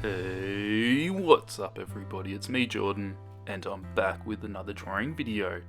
Hey, what's up everybody, it's me Jordan, and I'm back with another drawing video.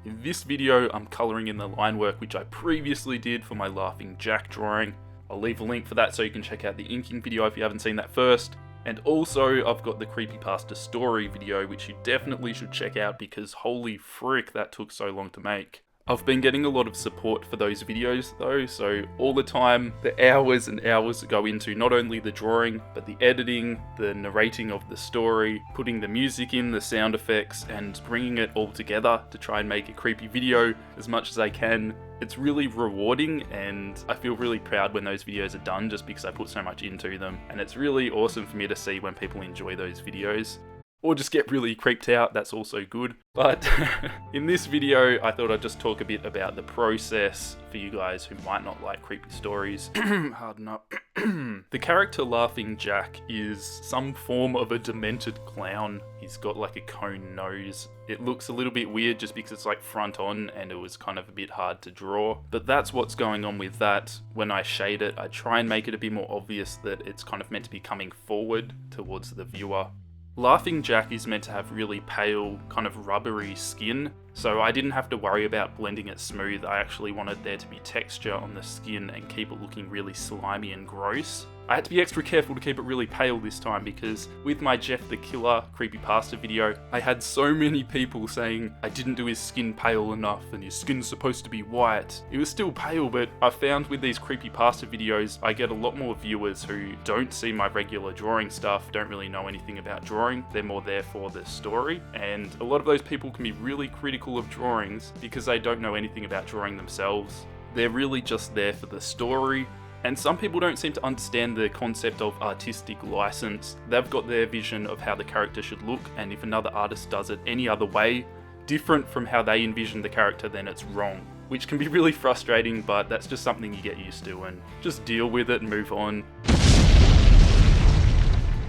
In this video, I'm colouring in the line work which I previously did for my Laughing Jack drawing. I'll leave a link for that so you can check out the inking video if you haven't seen that first. And also, I've got the Creepypasta story video which you definitely should check out because holy frick, that took so long to make. I've been getting a lot of support for those videos though, so all the time, the hours and hours that go into not only the drawing, but the editing, the narrating of the story, putting the music in, the sound effects, and bringing it all together to try and make a creepy video as much as I can. It's really rewarding and I feel really proud when those videos are done just because I put so much into them, and it's really awesome for me to see when people enjoy those videos. Or just get really creeped out, that's also good. But in this video, I thought I'd just talk a bit about the process for you guys who might not like creepy stories. Harden up. The character Laughing Jack is some form of a demented clown. He's got like a cone nose. It looks a little bit weird just because it's like front on and it was kind of a bit hard to draw. But that's what's going on with that. When I shade it, I try and make it a bit more obvious that it's kind of meant to be coming forward towards the viewer. Laughing Jack is meant to have really pale, kind of rubbery skin, so I didn't have to worry about blending it smooth. I actually wanted there to be texture on the skin and keep it looking really slimy and gross. I had to be extra careful to keep it really pale this time because with my Jeff the Killer creepypasta video, I had so many people saying I didn't do his skin pale enough and his skin's supposed to be white. It was still pale, but I found with these creepypasta videos, I get a lot more viewers who don't see my regular drawing stuff, don't really know anything about drawing. They're more there for the story, and a lot of those people can be really critical of drawings because they don't know anything about drawing themselves. They're really just there for the story. And some people don't seem to understand the concept of artistic license. They've got their vision of how the character should look, and if another artist does it any other way, different from how they envision the character, then it's wrong. Which can be really frustrating, but that's just something you get used to and just deal with it and move on.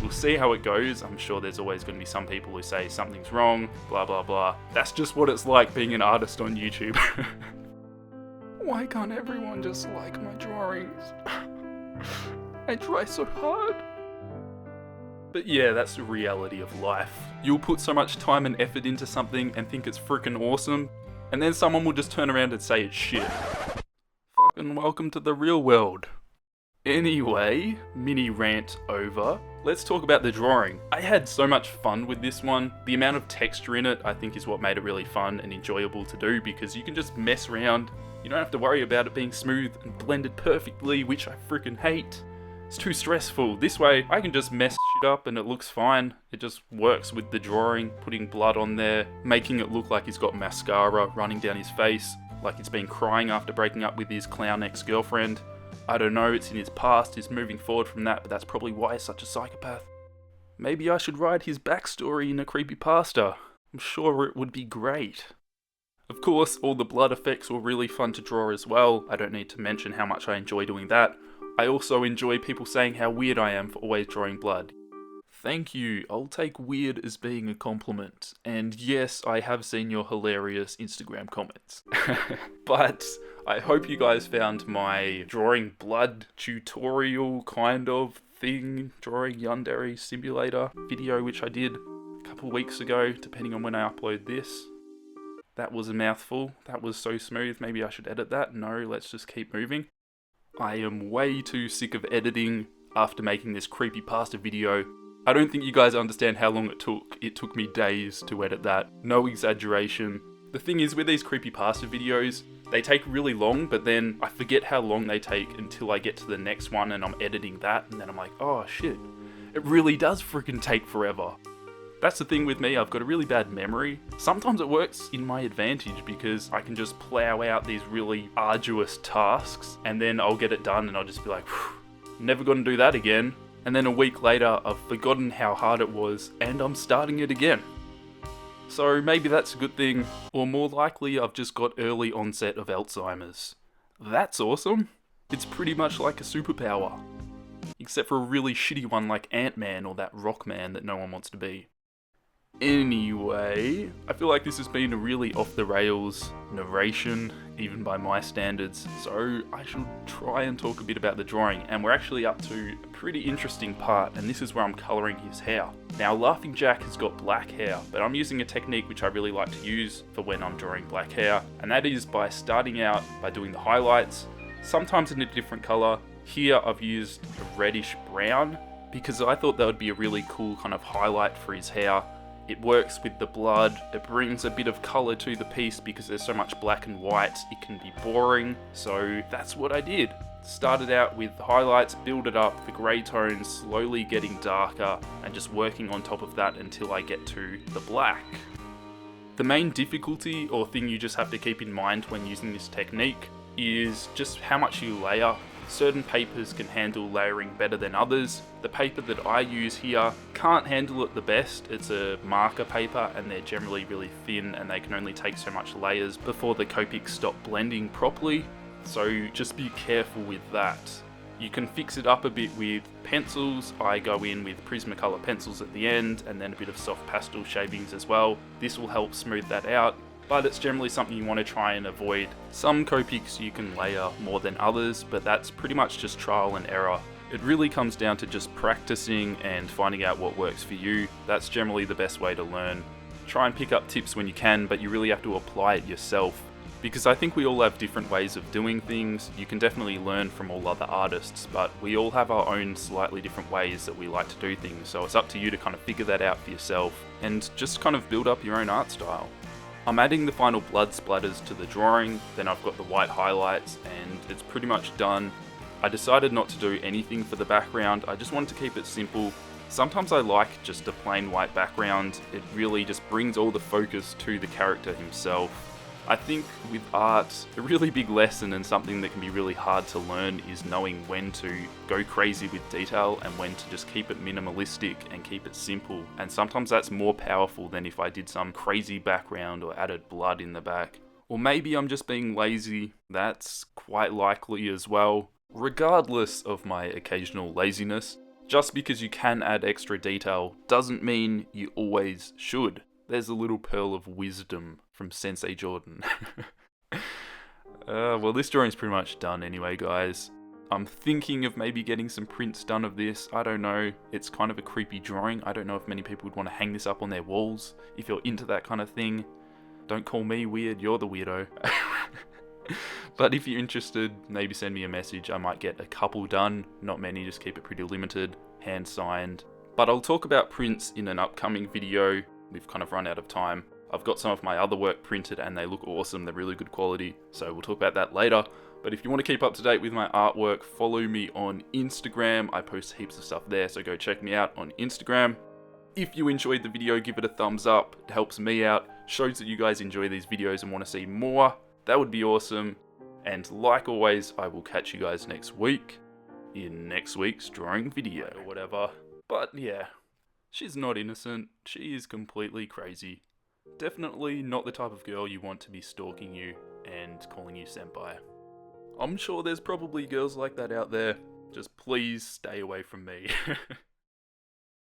We'll see how it goes. I'm sure there's always going to be some people who say something's wrong, blah blah blah. That's just what it's like being an artist on YouTube. Why can't everyone just like my drawings? I try so hard. But yeah, that's the reality of life. You'll put so much time and effort into something and think it's freaking awesome, and then someone will just turn around and say it's shit. Fucking welcome to the real world. Anyway, mini rant over. Let's talk about the drawing. I had so much fun with this one. The amount of texture in it I think is what made it really fun and enjoyable to do because you can just mess around. You don't have to worry about it being smooth and blended perfectly, which I freaking hate. It's too stressful. This way, I can just mess shit up and it looks fine. It just works with the drawing, putting blood on there, making it look like he's got mascara running down his face, like he's been crying after breaking up with his clown ex-girlfriend. I don't know, it's in his past, he's moving forward from that, but that's probably why he's such a psychopath. Maybe I should write his backstory in a creepypasta. I'm sure it would be great. Of course, all the blood effects were really fun to draw as well. I don't need to mention how much I enjoy doing that. I also enjoy people saying how weird I am for always drawing blood. Thank you, I'll take weird as being a compliment. And yes, I have seen your hilarious Instagram comments. But I hope you guys found my drawing blood tutorial kind of thing, drawing Yandere Simulator video, which I did a couple weeks ago, depending on when I upload this. That was a mouthful. That was so smooth. Maybe I should edit that. No, let's just keep moving. I am way too sick of editing after making this creepypasta video. I don't think you guys understand how long it took. It took me days to edit that. No exaggeration. The thing is with these creepypasta videos, they take really long, but then I forget how long they take until I get to the next one and I'm editing that, and then I'm like, oh shit, it really does freaking take forever. That's the thing with me, I've got a really bad memory. Sometimes it works in my advantage because I can just plow out these really arduous tasks and then I'll get it done and I'll just be like, never gonna do that again. And then a week later, I've forgotten how hard it was and I'm starting it again. So maybe that's a good thing, or more likely I've just got early onset of Alzheimer's. That's awesome. It's pretty much like a superpower. Except for a really shitty one like Ant-Man or that Rockman that no one wants to be. Anyway, I feel like this has been a really off-the-rails narration, even by my standards, so I should try and talk a bit about the drawing, and we're actually up to a pretty interesting part, and this is where I'm colouring his hair. Now, Laughing Jack has got black hair, but I'm using a technique which I really like to use for when I'm drawing black hair, and that is by starting out by doing the highlights, sometimes in a different colour. Here I've used a reddish brown, because I thought that would be a really cool kind of highlight for his hair. It works with the blood, it brings a bit of colour to the piece because there's so much black and white, it can be boring, so that's what I did. Started out with the highlights, build it up, the grey tones slowly getting darker, and just working on top of that until I get to the black. The main difficulty or thing you just have to keep in mind when using this technique is just how much you layer. Certain papers can handle layering better than others. The paper that I use here can't handle it the best. It's a marker paper and they're generally really thin and they can only take so much layers before the Copics stop blending properly. So just be careful with that. You can fix it up a bit with pencils. I go in with Prismacolor pencils at the end and then a bit of soft pastel shavings as well. This will help smooth that out, but it's generally something you want to try and avoid. Some Copics you can layer more than others, but that's pretty much just trial and error. It really comes down to just practicing and finding out what works for you. That's generally the best way to learn. Try and pick up tips when you can, but you really have to apply it yourself. Because I think we all have different ways of doing things. You can definitely learn from all other artists, but we all have our own slightly different ways that we like to do things, so it's up to you to kind of figure that out for yourself and just kind of build up your own art style. I'm adding the final blood splatters to the drawing, then I've got the white highlights, and it's pretty much done. I decided not to do anything for the background, I just wanted to keep it simple. Sometimes I like just a plain white background, it really just brings all the focus to the character himself. I think with art, a really big lesson and something that can be really hard to learn is knowing when to go crazy with detail and when to just keep it minimalistic and keep it simple. And sometimes that's more powerful than if I did some crazy background or added blood in the back. Or maybe I'm just being lazy, that's quite likely as well. Regardless of my occasional laziness, just because you can add extra detail doesn't mean you always should. There's a little pearl of wisdom from Sensei Jordan. Well, this drawing's pretty much done anyway, guys. I'm thinking of maybe getting some prints done of this. I don't know. It's kind of a creepy drawing. I don't know if many people would want to hang this up on their walls if you're into that kind of thing. Don't call me weird, you're the weirdo. But if you're interested, maybe send me a message. I might get a couple done. Not many, just keep it pretty limited. Hand signed. But I'll talk about prints in an upcoming video. We've kind of run out of time. I've got some of my other work printed and they look awesome, they're really good quality, so we'll talk about that later. But if you want to keep up to date with my artwork, follow me on Instagram. I post heaps of stuff there, so go check me out on Instagram. If you enjoyed the video, give it a thumbs up, it helps me out, shows that you guys enjoy these videos and want to see more. That would be awesome. And like always, I will catch you guys next week in next week's drawing video or whatever. But yeah. She's not innocent, she is completely crazy. Definitely not the type of girl you want to be stalking you and calling you senpai. I'm sure there's probably girls like that out there, just please stay away from me.